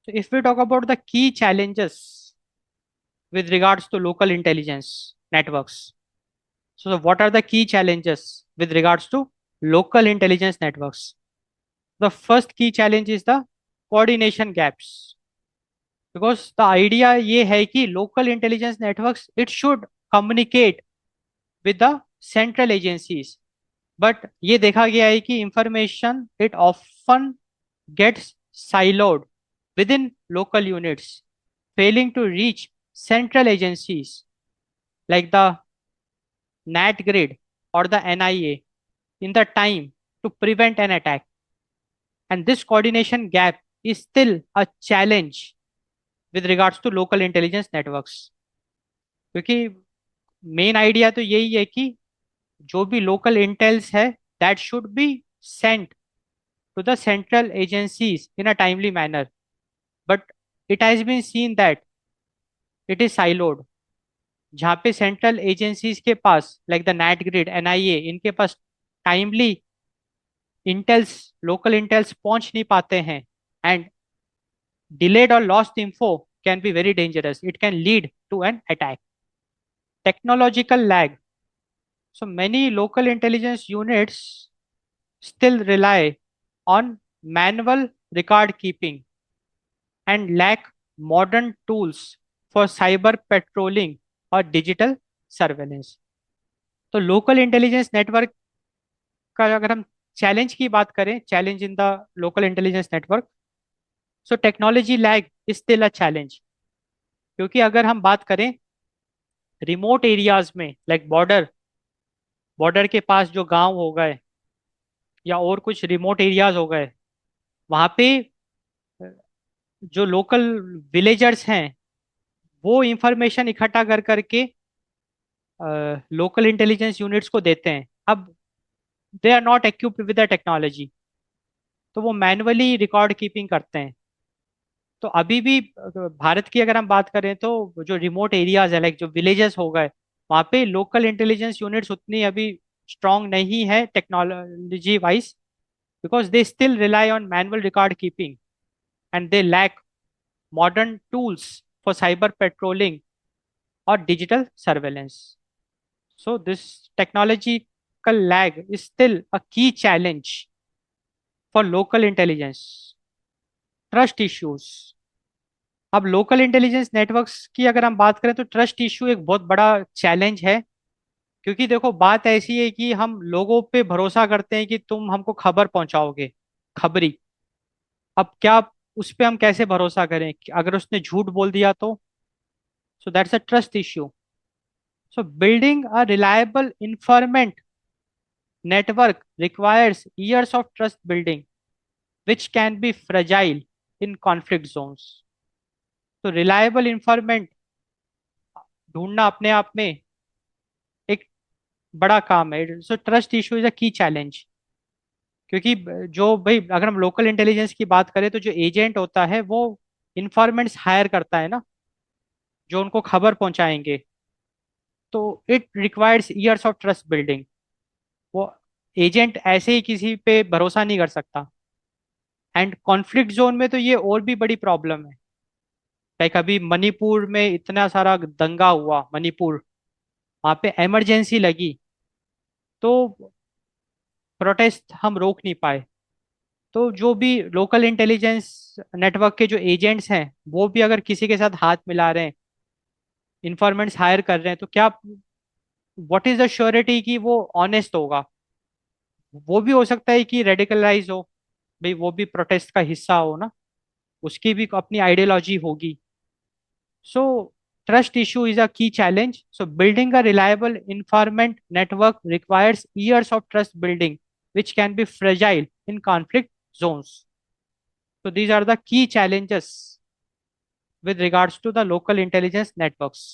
So if we talk about the key challenges with regards to local intelligence networks, so what are the key challenges with regards to local intelligence networks? The first key challenge is the coordination gaps. Because the idea ये है कि local intelligence networks it should communicate with the central agencies. But ये देखा गया है कि information it often gets siloed within local units, failing to reach central agencies like the NAT grid or the NIA in the time to prevent an attack. And this coordination gap is still a challenge with regards to local intelligence networks. क्योंकि main idea तो यही है कि जो भी local intels है that should be sent to the central agencies in a timely manner, but it has been seen that it is siloed. जहाँ पे सेंट्रल एजेंसीज के पास like the NATGRID NIA इनके पास टाइमली इंटेल्स लोकल इंटेल्स पहुंच नहीं पाते हैं, and delayed or lost info can be very dangerous. It can lead to an attack. Technological lag. So many local intelligence units still rely on manual record keeping and lack modern tools for cyber patrolling or digital surveillance. तो local intelligence network का अगर हम challenge की बात करें, challenge in the local intelligence network, so technology lag is still a challenge. क्योंकि अगर हम बात करें रिमोट एरियाज में लाइक बॉर्डर बॉर्डर के पास जो गांव हो गए या और कुछ रिमोट एरियाज हो गए, वहाँ पे जो लोकल विलेजर्स हैं वो इंफॉर्मेशन इकट्ठा कर करके लोकल इंटेलिजेंस यूनिट्स को देते हैं। अब they are not equipped with the technology, तो वो मैनुअली रिकॉर्ड कीपिंग करते हैं। तो अभी भी भारत की अगर हम बात करें तो जो रिमोट एरियाज है लाइक जो विलेजेस हो गए, वहाँ पे लोकल इंटेलिजेंस यूनिट्स उतनी अभी स्ट्रांग नहीं है technology wise, because they still rely on manual record keeping and they lack modern tools for cyber patrolling or digital surveillance. So, this technological lag is still a key challenge for local intelligence. Trust issues. अब local intelligence networks की अगर हम बात करें तो trust issue एक बहुत बड़ा चैलेंज है। क्योंकि देखो बात ऐसी है कि हम लोगों पे भरोसा करते हैं कि तुम हमको खबर पहुंचाओगे, खबरी। अब क्या उस पे हम कैसे भरोसा करें कि अगर उसने झूठ बोल दिया तो? So that's a trust issue. So building a reliable informant network requires years of trust building which can be fragile in conflict zones। तो रिलायबल इंफॉर्मेंट ढूंढना अपने आप में एक बड़ा काम है। सो trust issue is a key challenge. क्योंकि जो भाई अगर हम लोकल इंटेलिजेंस की बात करें तो जो एजेंट होता है वो इंफॉर्मेंट्स हायर करता है ना, जो उनको खबर पहुंचाएंगे। तो it requires years of trust building. वो एजेंट ऐसे ही किसी पे भरोसा नहीं कर सकता। एंड कॉन्फ्लिक्ट जोन में तो ये और भी बड़ी प्रॉब्लम है। लाइक अभी मणिपुर में इतना सारा दंगा हुआ, मणिपुर वहां पे इमरजेंसी लगी तो प्रोटेस्ट हम रोक नहीं पाए। तो जो भी लोकल इंटेलिजेंस नेटवर्क के जो एजेंट्स हैं वो भी अगर किसी के साथ हाथ मिला रहे हैं, इंफॉर्मेंट्स हायर कर रहे हैं, तो क्या व्हाट इज द श्योरिटी कि वो ऑनेस्ट होगा? वो भी हो सकता है कि रेडिकलाइज हो, भाई वो भी प्रोटेस्ट का हिस्सा हो ना, उसकी भी अपनी आइडियोलॉजी होगी। So trust issue is a key challenge. So building a reliable informant network requires years of trust building which can be fragile in conflict zones. So these are the key challenges with regards to the local intelligence networks.